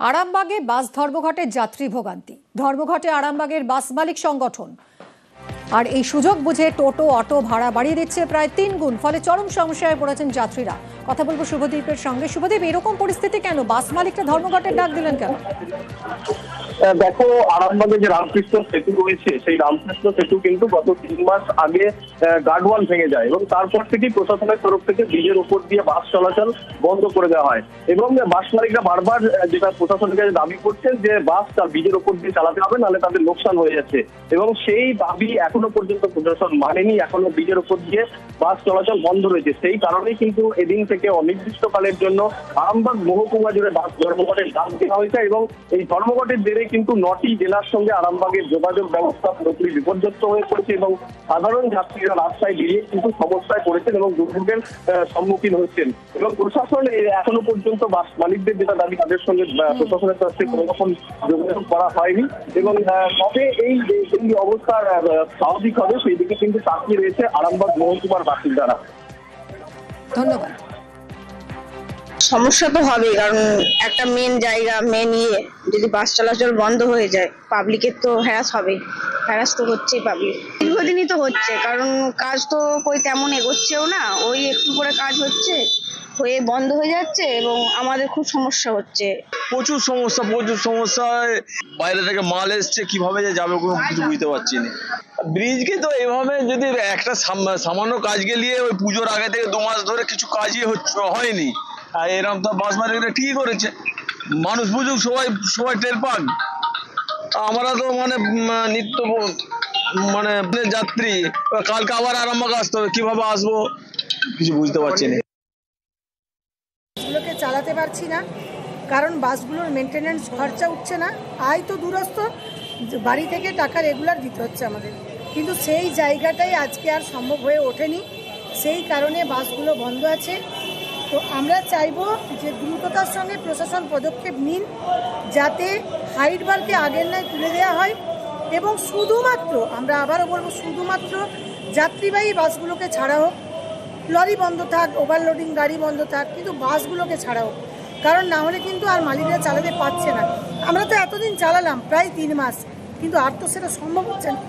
আরামবাগে বাস ধর্মঘটের যাত্রী ভোগান্তি। ধর্মঘটে আরামবাগের বাস মালিক সংগঠন, আর এই সুযোগ বুঝে টোটো অটো ভাড়া বাড়িয়ে দিচ্ছে প্রায় 3 গুণ। ফলে চরম সমস্যায় পড়েছেন যাত্রীরা। কথা বলবো শুভদীপের সঙ্গে। শুভদীপ, এরকম পরিস্থিতি কেন? বাস মালিকরা ধর্মঘটের ডাক দিলেন কেন? দেখো, আরামবাগে যে রামকৃষ্ণ সেতু রয়েছে, সেই রামকৃষ্ণ সেতু কিন্তু গত 3 মাস আগে গার্ডওয়াল ভেঙে যায় এবং তারপর থেকেই প্রশাসনের তরফ থেকে ব্রিজের উপর দিয়ে বাস চলাচল বন্ধ করে দেওয়া হয়। এবং বাস মালিকরা বারবার যেটা প্রশাসনের কাছে দাবি করছেন যে বাস তার ব্রিজের উপর দিয়ে চালাতে হবে, নাহলে তাদের লোকসান হয়ে যাচ্ছে। এবং সেই দাবি এখনো পর্যন্ত প্রশাসন মানেনি। এখনো ব্রিজের উপর দিয়ে বাস চলাচল বন্ধ রয়েছে। সেই কারণেই কিন্তু এদিন থেকে অনির্দিষ্টকালের জন্য আরামবাগ মহকুমা জুড়ে বাস ধর্মঘটের ডাক দেওয়া হয়েছে। এবং এই ধর্মঘটের জেরে কিন্তু 9টি জেলার সঙ্গে আরামবাগের যোগাযোগ ব্যবস্থা পুরোপুরি বিপর্যস্ত হয়ে পড়েছে এবং সাধারণ যাত্রীরা রাস্তায় বেরিয়ে কিন্তু সমস্যায় পড়েছেন এবং দুর্ভোগের সম্মুখীন হচ্ছেন। এবং প্রশাসন এখনো পর্যন্ত বাস মালিকদের যেটা দাবি, তাদের সঙ্গে প্রশাসনের তরফ থেকে কোনো রকম যোগাযোগ করা হয়নি। এবং কবে এই অবস্থার স্বাভাবিক হবে সেই দিকে কিন্তু তাকিয়ে রয়েছে আরামবাগ মহকুমার বাসিন্দারা। ধন্যবাদ। সমস্যা তো হবে, কারণ একটা মেন জায়গা, যদি বাস চলাচল বন্ধ হয়ে যায় পাবলিকের তো হ্যারাস তো হচ্ছেই। পাবলিক দীর্ঘদিনই তো হচ্ছে, কারণ কাজ তো কই তেমন এগোচ্ছেও না। ওই একটু করে কাজ হয়ে বন্ধ হয়ে যাচ্ছে এবং আমাদের খুব সমস্যা হচ্ছে। প্রচুর সমস্যা। বাইরে থেকে মাল এসছে, কিভাবে যে যাবে কোনো কিছু বুঝতে পারছি না। ব্রিজকে তো এভাবে যদি একটা সামান্য কাজ গেলিয়ে ওই পুজোর আগে থেকে 2 মাস ধরে কিছু কাজই হয়নি, আর এরকম তো বাস মালিকরা ঠিকই করেছে। মানুষ বুঝুক, সবাই টের পাক। আমরা তো নিত্য যাত্রী, কালকে আবার আরামবাগ আসতে হবে, কিভাবে আসবো কিছু বুঝতে পারছি না। বাসগুলোকে চালাতে পারছি না, কারণ বাসগুলোর মেনটেনেন্স খরচা উঠছে না। আয় তো দূরস্থ, বাড়ি থেকে টাকা রেগুলার দিতে হচ্ছে আমাদের, কিন্তু সেই জায়গাটাই আজকে আর সম্ভব হয়ে ওঠেনি। সেই কারণে বাসগুলো বন্ধ আছে। তো আমরা চাইবো যে দ্রুততার সঙ্গে প্রশাসন পদক্ষেপ নিন, যাতে হাইট বারকে আগের ন্যায় তুলে দেওয়া হয় এবং শুধুমাত্র, আমরা আবারও বলবো, শুধুমাত্র যাত্রীবাহী বাসগুলোকে ছাড়া হোক। লরি বন্ধ থাক, ওভারলোডিং গাড়ি বন্ধ থাক, কিন্তু বাসগুলোকে ছাড়া হোক। কারণ না হলে কিন্তু আর মালিকরা চালাতে পারছে না। আমরা তো এতদিন চালালাম প্রায় 3 মাস, কিন্তু আর তো সেটা সম্ভব হচ্ছে না।